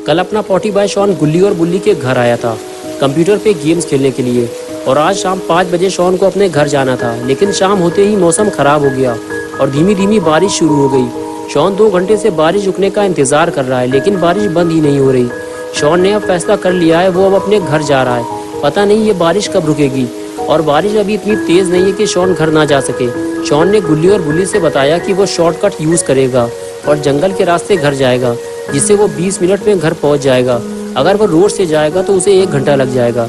कल अपना potty boy Shawn गुल्ली और बुल्ली के घर आया था कंप्यूटर पे गेम्स खेलने के लिए, और आज शाम 5 बजे शॉन को अपने घर जाना था। लेकिन शाम होते ही मौसम खराब हो गया और धीमी धीमी बारिश शुरू हो गई। शॉन 2 घंटे से बारिश रुकने का इंतजार कर रहा है, लेकिन बारिश बंद ही नहीं हो रही। शॉन ने अब फैसला कर लिया है, वो अब अपने घर जा रहा है। पता नहीं ये बारिश कब रुकेगी, और बारिश अभी इतनी तेज नहीं है कि शॉन घर ना जा सके। शॉन ने गुल्ली और बुल्ली से बताया कि वो शॉर्टकट यूज करेगा और जंगल के रास्ते घर जाएगा, जिससे वो 20 मिनट में घर पहुंच जाएगा। अगर वो रोड से जाएगा तो उसे 1 घंटा लग जाएगा।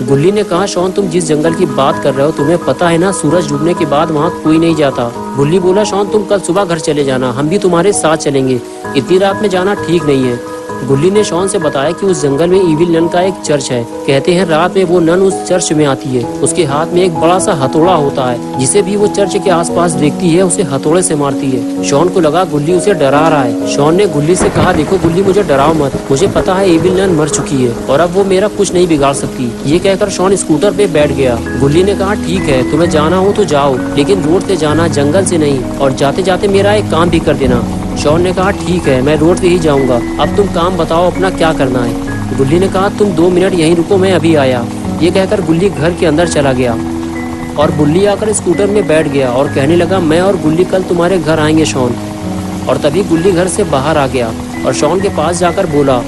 गुल्ली ने कहा, शॉन तुम जिस जंगल की बात कर रहे हो तुम्हें पता है ना, सूरज डूबने के बाद वहाँ कोई नहीं जाता। बुल्ली बोला, शॉन तुम कल सुबह घर चले जाना, हम भी तुम्हारे साथ चलेंगे। इतनी रात में जाना ठीक नहीं है। गुल्ली ने शॉन से बताया कि उस जंगल में ईविल नन का एक चर्च है। कहते हैं रात में वो नन उस चर्च में आती है। उसके हाथ में एक बड़ा सा हथौड़ा होता है, जिसे भी वो चर्च के आसपास देखती है उसे हथौड़े से मारती है। शॉन को लगा गुल्ली उसे डरा रहा है। शॉन ने गुल्ली से कहा, देखो गुल्ली मुझे डराओ मत, मुझे पता है ईविल नन मर चुकी है और अब वो मेरा कुछ नहीं बिगाड़ सकती। ये कहकर शॉन स्कूटर पे बैठ गया। गुल्ली ने कहा, ठीक है तुम्हें जाना हो तो जाओ, लेकिन रोड से जाना, जंगल से नहीं, और जाते जाते मेरा एक काम भी कर देना। शॉन ने कहा, ठीक है मैं रोड से ही जाऊंगा, अब तुम काम बताओ अपना क्या करना है। गुल्ली ने कहा, तुम 2 मिनट यहीं रुको, मैं अभी आया। ये कहकर गुल्ली घर के अंदर चला गया और बुल्ली आकर स्कूटर में बैठ गया और कहने लगा, मैं और गुल्ली कल तुम्हारे घर आएंगे शॉन। और तभी गुल्ली घर से बाहर आ गया और शॉन के पास जाकर बोला,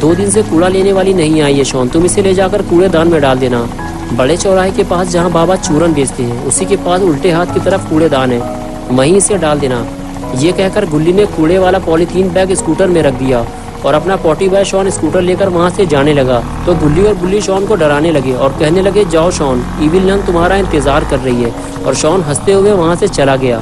2 दिन से कूड़ा लेने वाली नहीं आई है शॉन, तुम इसे ले जाकर कूड़ेदान में डाल देना। बड़े चौराहे के पास जहाँ बाबा चूरन बेचते हैं उसी के पास उल्टे हाथ की तरफ कूड़ेदान है, वहीं इसे डाल देना। ये कहकर गुल्ली ने कूड़े वाला पॉलीथीन बैग स्कूटर में रख दिया और अपना पॉटी बॉय शॉन स्कूटर लेकर वहां से जाने लगा। तो गुल्ली और बुल्ली शॉन को डराने लगे और कहने लगे, जाओ शॉन, ईविल नन तुम्हारा इंतजार कर रही है। और शॉन हंसते हुए वहां से चला गया।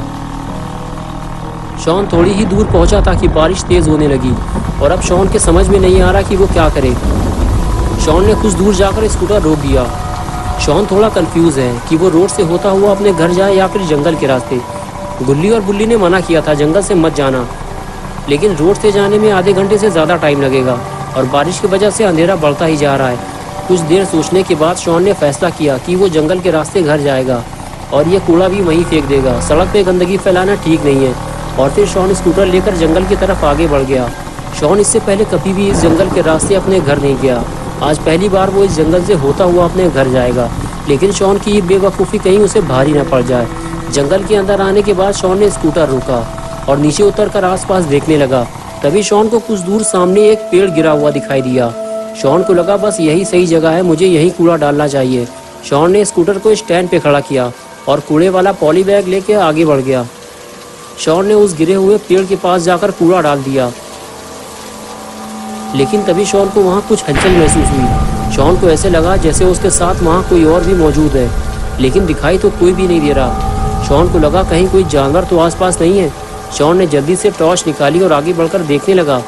शॉन थोड़ी ही दूर पहुंचा था कि बारिश तेज होने लगी और अब शॉन के समझ में नहीं आ रहा कि वो क्या करे। शॉन ने कुछ दूर जाकर स्कूटर रोक दिया। शॉन थोड़ा कंफ्यूज है कि वो रोड से होता हुआ अपने घर जाए या फिर जंगल के रास्ते। गुल्ली और बुल्ली ने मना किया था जंगल से मत जाना, लेकिन रोड से जाने में आधे घंटे से ज़्यादा टाइम लगेगा और बारिश की वजह से अंधेरा बढ़ता ही जा रहा है। कुछ देर सोचने के बाद शॉन ने फैसला किया कि वो जंगल के रास्ते घर जाएगा और ये कूड़ा भी वहीं फेंक देगा। सड़क पे गंदगी फैलाना ठीक नहीं है। और फिर शॉन स्कूटर लेकर जंगल की तरफ आगे बढ़ गया। शॉन इससे पहले कभी भी इस जंगल के रास्ते अपने घर नहीं गया। आज पहली बार वो इस जंगल से होता हुआ अपने घर जाएगा, लेकिन शॉन की बेवकूफ़ी कहीं उसे भारी न पड़ जाए। जंगल के अंदर आने के बाद शॉन ने स्कूटर रोका और नीचे उतरकर आसपास देखने लगा। तभी शॉन को कुछ दूर सामने एक पेड़ गिरा हुआ दिखाई दिया। शॉन को लगा बस यही सही जगह है, मुझे यही कूड़ा डालना चाहिए। शॉन ने स्कूटर को स्टैंड पे खड़ा किया और कूड़े वाला पॉली बैग लेके आगे बढ़ गया। शॉन ने उस गिरे हुए पेड़ के पास जाकर कूड़ा डाल दिया, लेकिन तभी शॉन को वहाँ कुछ हलचल महसूस हुई। शॉन को ऐसे लगा जैसे उसके साथ वहाँ कोई और भी मौजूद है, लेकिन दिखाई तो कोई भी नहीं दे रहा। शॉन को लगा कहीं कोई जानवर तो आसपास नहीं है। शॉन ने जल्दी से टॉर्च निकाली और आगे बढ़कर देखने लगा,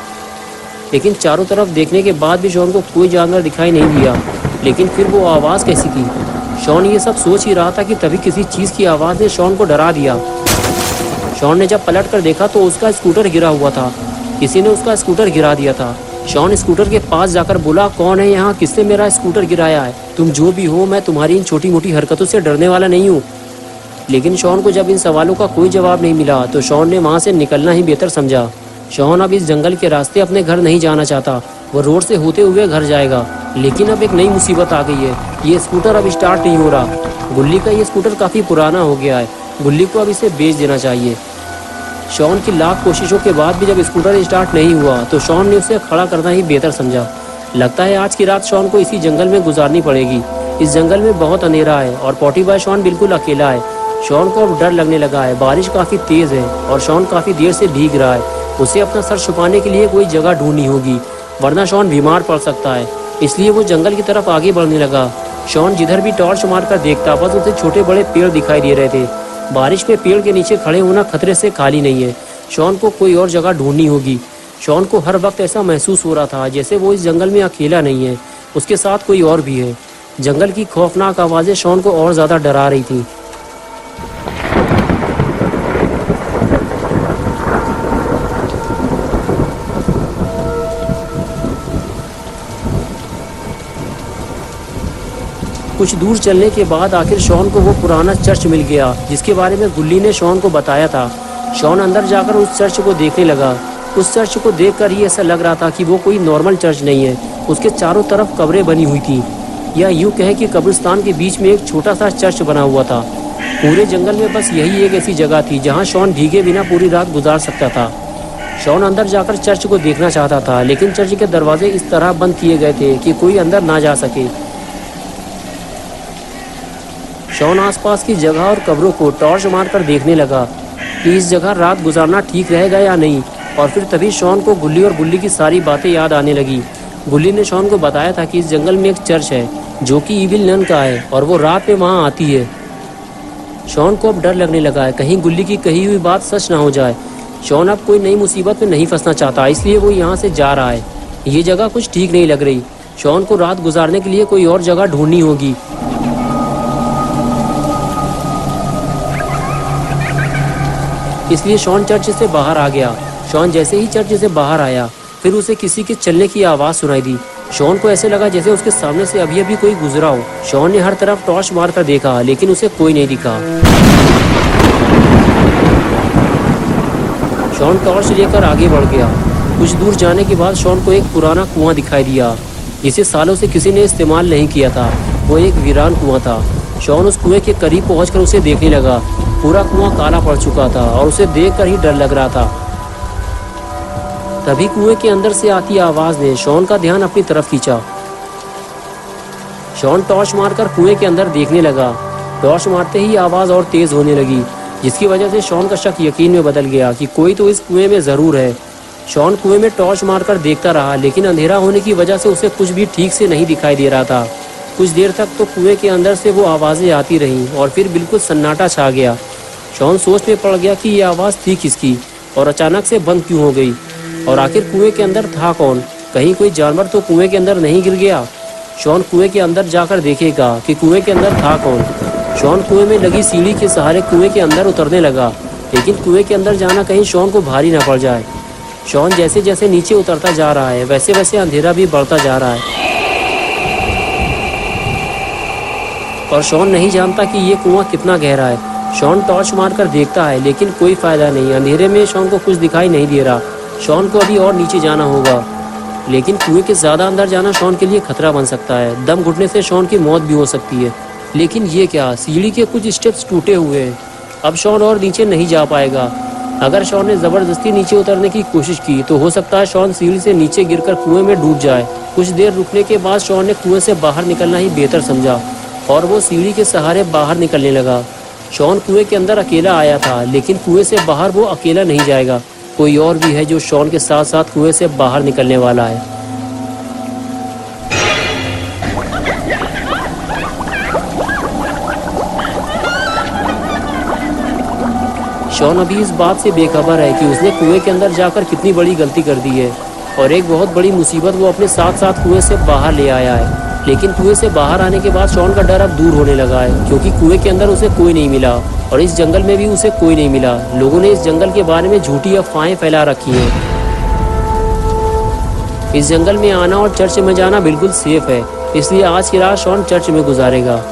लेकिन चारों तरफ देखने के बाद भी शॉन को कोई जानवर दिखाई नहीं दिया। लेकिन फिर वो आवाज़ कैसी थी? शॉन ये सब सोच ही रहा था कि तभी किसी चीज़ की आवाज़ ने शॉन को डरा दिया। शॉन ने जब पलट कर देखा तो उसका स्कूटर गिरा हुआ था। किसी ने उसका स्कूटर गिरा दिया था। शॉन स्कूटर के पास जाकर बोला, कौन है यहाँ, किसने मेरा स्कूटर गिराया है? तुम जो भी हो, मैं तुम्हारी इन छोटी मोटी हरकतों से डरने वाला नहीं हूँ। लेकिन शॉन को जब इन सवालों का कोई जवाब नहीं मिला तो शॉन ने वहाँ से निकलना ही बेहतर समझा। शॉन अब इस जंगल के रास्ते अपने घर नहीं जाना चाहता, वो रोड से होते हुए घर जाएगा। लेकिन अब एक नई मुसीबत आ गई है, ये स्कूटर अब स्टार्ट नहीं हो रहा। गुल्ली का ये स्कूटर काफ़ी पुराना हो गया है, गुल्ली को अब इसे बेच देना चाहिए। शॉन की लाख कोशिशों के बाद भी जब स्कूटर स्टार्ट नहीं हुआ तो शॉन ने उसे खड़ा करना ही बेहतर समझा। लगता है आज की रात शॉन को इसी जंगल में गुजारनी पड़ेगी। इस जंगल में बहुत अंधेरा है और पॉटी बॉय शॉन बिल्कुल अकेला है। शॉन को अब डर लगने लगा है, बारिश काफ़ी तेज़ है और शॉन काफ़ी देर से भीग रहा है। उसे अपना सर छुपाने के लिए कोई जगह ढूंढनी होगी, वरना शॉन बीमार पड़ सकता है। इसलिए वो जंगल की तरफ आगे बढ़ने लगा। शॉन जिधर भी टॉर्च मारकर देखता बस उसे छोटे बड़े पेड़ दिखाई दे रहे थे। बारिश में पेड़ के नीचे खड़े होना खतरे से खाली नहीं है। शॉन को कोई और जगह ढूंढनी होगी। शॉन को हर वक्त ऐसा महसूस हो रहा था जैसे वो इस जंगल में अकेला नहीं है, उसके साथ कोई और भी है। जंगल की खौफनाक आवाज़ें शॉन को और ज़्यादा डरा रही थी। कुछ दूर चलने के बाद आखिर शॉन को वो पुराना चर्च मिल गया जिसके बारे में गुल्ली ने शॉन को बताया था। शॉन अंदर जाकर उस चर्च को देखने लगा। उस चर्च को देखकर ही ऐसा लग रहा था कि वो कोई नॉर्मल चर्च नहीं है। उसके चारों तरफ कब्रें बनी हुई थी, या यूँ कहे कि कब्रिस्तान के बीच में एक छोटा सा चर्च बना हुआ था। पूरे जंगल में बस यही एक ऐसी जगह थी जहाँ शॉन भीगे बिना पूरी रात गुजार सकता था। शॉन अंदर जाकर चर्च को देखना चाहता था, लेकिन चर्च के दरवाजे इस तरह बंद किए गए थे कि कोई अंदर ना जा सके। शॉन आसपास की जगह और कब्रों को टॉर्च मारकर देखने लगा कि इस जगह रात गुजारना ठीक रहेगा या नहीं। और फिर तभी शॉन को गुल्ली और बुल्ली की सारी बातें याद आने लगी। गुल्ली ने शॉन को बताया था कि इस जंगल में एक चर्च है जो कि ईविल नन का है और वो रात में वहाँ आती है। शॉन को अब डर लगने लगा है, कहीं गुल्ली की कही हुई बात सच ना हो जाए। शॉन अब कोई नई मुसीबत में नहीं फंसना चाहता, इसलिए वो यहाँ से जा रहा है। ये जगह कुछ ठीक नहीं लग रही। शॉन को रात गुजारने के लिए कोई और जगह ढूंढनी होगी। इसलिए शॉन चर्च से बाहर आ गया। शॉन जैसे ही चर्च से बाहर आया, फिर उसे किसी के चलने की आवाज़ सुनाई दी। शॉन को ऐसे लगा जैसे उसके सामने से अभी अभी कोई गुजरा हो। शॉन ने हर तरफ टॉर्च मारकर देखा, लेकिन उसे कोई नहीं दिखा। शॉन टॉर्च लेकर आगे बढ़ गया। कुछ दूर जाने के बाद शॉन को एक पुराना कुआं दिखाई दिया, जिसे सालों से किसी ने इस्तेमाल नहीं किया था। वो एक वीरान कुआं था। शॉन उस कुएं के करीब पहुंचकर उसे देखने लगा। पूरा कुआं काला पड़ चुका था और उसे देखकर ही डर लग रहा था। तभी कुएं के अंदर से आती आवाज ने शॉन का ध्यान अपनी तरफ खींचा। शॉन टॉर्च मारकर कुएं के अंदर देखने लगा। टॉर्च मारते ही आवाज और तेज होने लगी, जिसकी वजह से शॉन का शक यकीन में बदल गया कि कोई तो इस कुएं में जरूर है। शॉन कुएं में टॉर्च मारकर देखता रहा, लेकिन अंधेरा होने की वजह से उसे कुछ भी ठीक से नहीं दिखाई दे रहा था। कुछ देर तक तो कुएं के अंदर से वो आवाजें आती रहीं और फिर बिल्कुल सन्नाटा छा गया। शॉन सोच में पड़ गया कि ये आवाज़ थी किसकी और अचानक से बंद क्यों हो गई, और आखिर कुएं के अंदर था कौन? कहीं कोई जानवर तो कुएं के अंदर नहीं गिर गया? शॉन कुएं के अंदर जाकर देखेगा कि कुएं के अंदर था कौन। शॉन कुएं में लगी सीढ़ी के सहारे कुएं के अंदर उतरने लगा, लेकिन कुएं के अंदर जाना कहीं शॉन को भारी ना पड़ जाए। शॉन जैसे जैसे नीचे उतरता जा रहा है, वैसे वैसे अंधेरा भी बढ़ता जा रहा है, और शॉन नहीं जानता कि ये कुआं कितना गहरा है। शॉन टॉर्च मारकर देखता है, लेकिन कोई फायदा नहीं। अंधेरे में शॉन को कुछ दिखाई नहीं दे रहा। शॉन को अभी और नीचे जाना होगा, लेकिन कुएं के ज़्यादा अंदर जाना शॉन के लिए खतरा बन सकता है। दम घुटने से शॉन की मौत भी हो सकती है। लेकिन ये क्या, सीढ़ी के कुछ स्टेप्स टूटे हुए हैं। अब शॉन और नीचे नहीं जा पाएगा। अगर शॉन ने ज़बरदस्ती नीचे उतरने की कोशिश की तो हो सकता है शॉन सीढ़ी से नीचे गिरकर कुएं में डूब जाए। कुछ देर रुकने के बाद शॉन ने कुएं से बाहर निकलना ही बेहतर समझा और वो सीढ़ी के सहारे बाहर निकलने लगा। शॉन कुएं के अंदर अकेला आया था, लेकिन कुएं से बाहर वो अकेला नहीं जाएगा। कोई और भी है जो शॉन के साथ साथ कुएं से बाहर निकलने वाला है। शॉन अभी इस बात से बेखबर है कि उसने कुएं के अंदर जाकर कितनी बड़ी गलती कर दी है, और एक बहुत बड़ी मुसीबत वो अपने साथ साथ कुएं से बाहर ले आया है। लेकिन कुएं से बाहर आने के बाद शॉन का डर अब दूर होने लगा है, क्योंकि कुएं के अंदर उसे कोई नहीं मिला और इस जंगल में भी उसे कोई नहीं मिला। लोगों ने इस जंगल के बारे में झूठी अफवाहें फैला रखी हैं। इस जंगल में आना और चर्च में जाना बिल्कुल सेफ है, इसलिए आज की रात शॉन चर्च में गुजारेगा।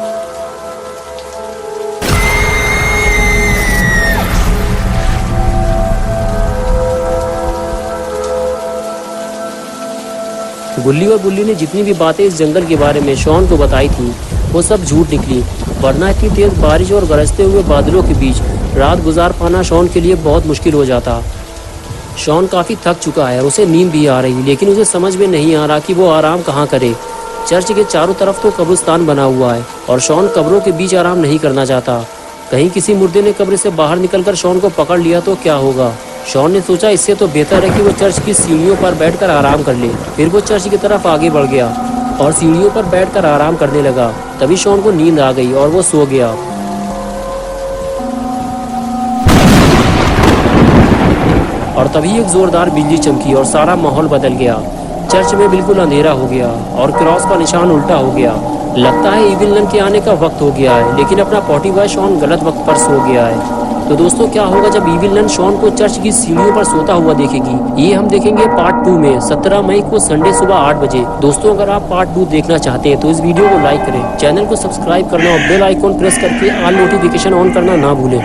गुल्ली और बुल्ली ने जितनी भी बातें इस जंगल के बारे में शॉन को बताई थी, वो सब झूठ निकली, वरना इतनी तेज बारिश और गरजते हुए बादलों के बीच रात गुजार पाना शॉन के लिए बहुत मुश्किल हो जाता। शॉन काफ़ी थक चुका है, उसे नींद भी आ रही, लेकिन उसे समझ में नहीं आ रहा कि वो आराम कहाँ करे। चर्च के चारों तरफ तो कब्रिस्तान बना हुआ है और शॉन कब्रों के बीच आराम नहीं करना चाहता। कहीं किसी मुर्दे ने कब्र से बाहर निकलकर शॉन को पकड़ लिया तो क्या होगा। शॉन ने सोचा इससे तो बेहतर है कि वो चर्च की सीढ़ियों पर बैठकर आराम कर ले। फिर वो चर्च की तरफ आगे बढ़ गया और सीढ़ियों पर बैठकर आराम करने लगा। तभी शॉन को नींद आ गई और वो सो गया। और तभी एक जोरदार बिजली चमकी और सारा माहौल बदल गया। चर्च में बिल्कुल अंधेरा हो गया और क्रॉस का निशान उल्टा हो गया। लगता है ईविल नन के आने का वक्त हो गया है, लेकिन अपना पॉटी बॉय शॉन गलत वक्त पर सो गया है। तो दोस्तों, क्या होगा जब ईविल नन शॉन को चर्च की सीढ़ियों पर सोता हुआ देखेगी, ये हम देखेंगे पार्ट 2 में 17 मई को संडे सुबह 8 बजे। दोस्तों, अगर आप पार्ट 2 देखना चाहते हैं तो इस वीडियो को लाइक करें, चैनल को सब्सक्राइब करना और बेल आइकॉन प्रेस करके ऑल नोटिफिकेशन ऑन करना ना भूलें।